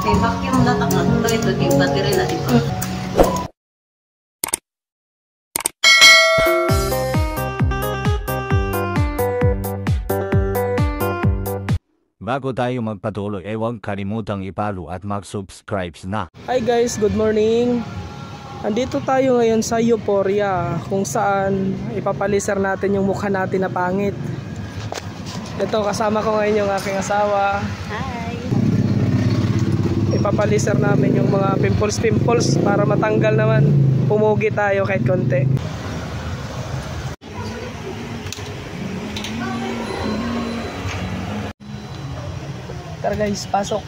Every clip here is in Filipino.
May vacuum na takot to. Ito yung battery na, di ba? Bago tayo magpatuloy, huwag kalimutang i-follow at mag-subscribe na. Hi guys, good morning. Andito tayo ngayon sa Euphoria, kung saan ipapaliser natin yung mukha natin na pangit. Ito, kasama ko ngayon yung aking asawa. Hi! Ipapaliser namin yung mga pimples para matanggal naman. Pumugi tayo kahit konti. Tara guys, pasok.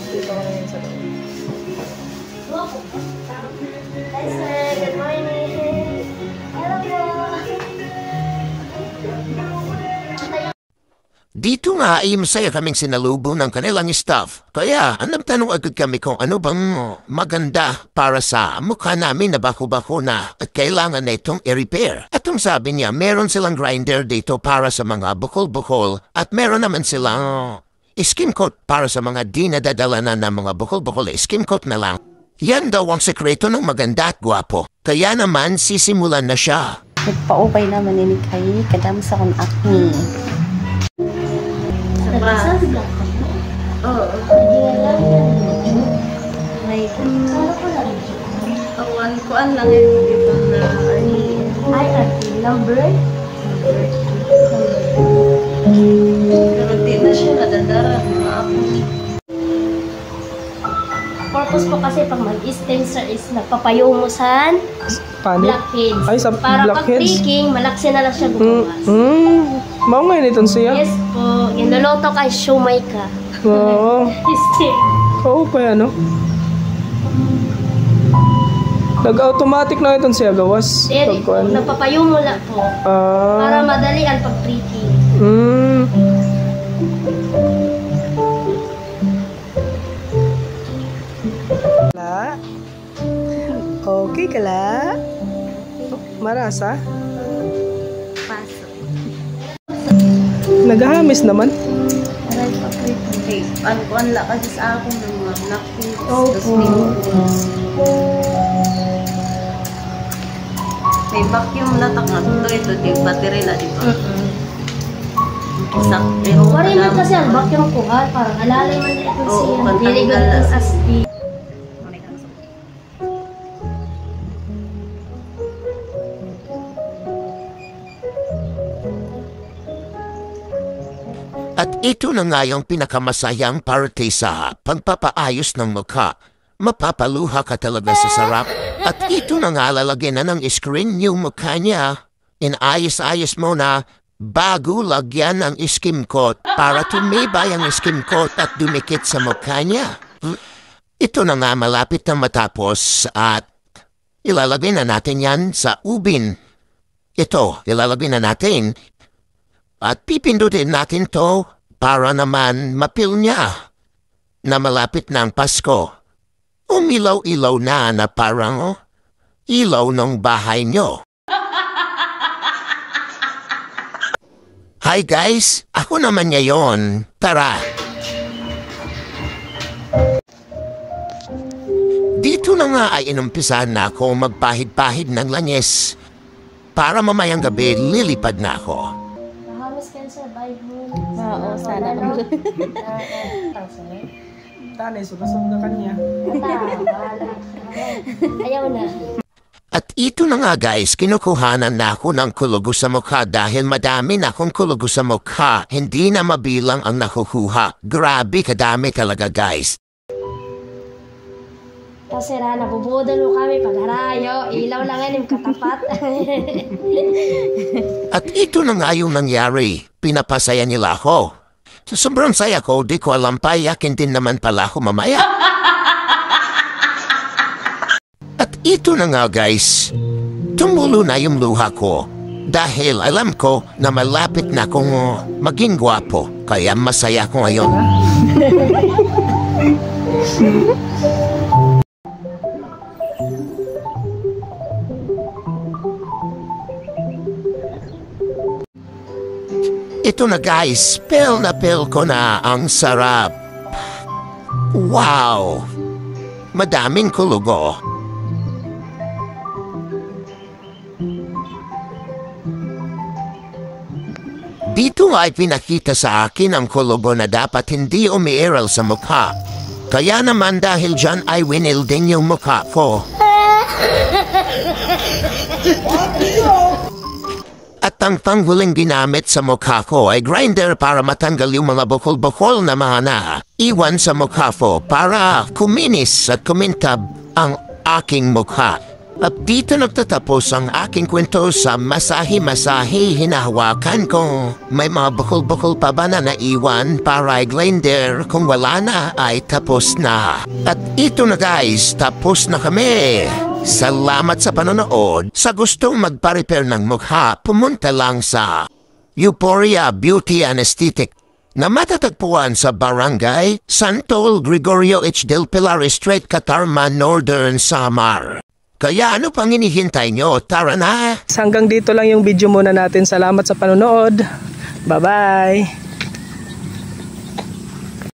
Dito ka ngayon sa loob. Hi sir, good morning. Hello po. Dito nga ay masaya kaming sinalubong ng kanilang staff. Kaya tanong agad kami kung ano bang maganda para sa mukha namin na bako-bako na at kailangan na itong i-repair. At ang sabi niya, meron silang grinder dito para sa mga bukol-bukol at meron naman silang skim coat para sa mga di nadadala na ng mga bukol-bukol. Skim coat na lang. Yan daw ang sekreto ng maganda at gwapo. Kaya naman sisimulan na siya. Nagpa-okay naman ni Kay kadam sa kong acne. Oo. May kuan lang yung ibang na Ay, number? pero di na siya nadadara mga ako. Purpose po kasi pag mag-stem sir is nagpapayo mo sa Panik? blackheads. Ay, sa para pag blackheads? baking, malaksi na lang siya gumawas. Mao ngayon itong siya? Yes po. Inuluto kay shumay ka. Oo. Stem. Oo pa yan, no? Nag-automatic na itong siya gawas. Dere po. Pagkuhan. Nagpapayo mo lang po. Para madali ang pag-baking. Kala? Okay kala? Marasa? Pasok. Naghahamis naman? Aray pa okay. Kuan la kasi sa akong ng mga blackpink. May vacuum na takot to. Ito yung battery na, di ba? Pero Wari man kasi ang vacuum ko ha. Parang alalay man ito Oo, siya. pantanggal Diligot na. ang aspi. At ito na nga yung pinakamasayang parte sa pagpapaayos ng mukha. Mapapaluha ka talaga sa sarap. At ito na nga lalagyan na ng screen yung mukha niya. Inayos-ayos mo na bago lagyan ng skim coat para tumibay ang skim coat at dumikit sa mukha niya. Ito na nga malapit na matapos at ilalagay na natin yan sa ubin. Ito, ilalagay na natin. At pipindutin natin to para naman mapil niya na malapit ng Pasko. Umilaw-ilaw na parang ilaw ng bahay nyo. Hi guys, ako naman ngayon. Tara! Dito na nga ay inumpisahan na ako magpahid-pahid ng langis para mamayang gabi lilipad na ako. Halos kayo sir, bye mo. Oo, sana. Tanay, sunod na kanya. Ayaw na. At ito na nga guys, kinukuhanan na ako ng kulugo sa mukha dahil madami na akong kulugo sa mukha. Hindi na mabilang ang nakukuha. Grabe kadami talaga guys. Kasi ra, nabubudol mo kami pag harayo. Ilaw lang yan yung katapat. At ito na nga yung nangyari. Pinapasaya nila ako. Sa sobrang saya ko, di ko alam pa, yakin din naman pala ako mamaya. At ito na nga guys, tumulo na yung luha ko. Dahil alam ko na malapit na akong maging gwapo. Kaya masaya ko ngayon. ito na guys, pill na pill ko na, ang sarap. Wow! Madaming kulugo. Dito ay pinakita sa akin ang kulugo na dapat hindi umiiral sa mukha. Kaya naman dahil dyan ay winil din yung mukha ko. At ang panghuling ginamit sa mukha ko ay grinder para matanggal yung mga bukol-bukol na mahana. Iwan sa mukha ko para kuminis at kumintab ang aking mukha. At dito nagtatapos ang aking kwento sa masahi-masahi. Hinahawakan ko. May mga bukol-bukol pa ba na naiwan para grinder? Kung wala na ay tapos na. At ito na guys, tapos na kami. Salamat sa panonood. Sa gustong magpa-repair ng mukha, pumunta lang sa Euphoria Beauty and Aesthetic na matatagpuan sa Barangay Santol Gregorio H. Del Pilar Street, Catarman, Northern Samar. Kaya ano pang hinihintay nyo? Tara na! Hanggang dito lang yung video muna natin. Salamat sa panonood. Bye-bye!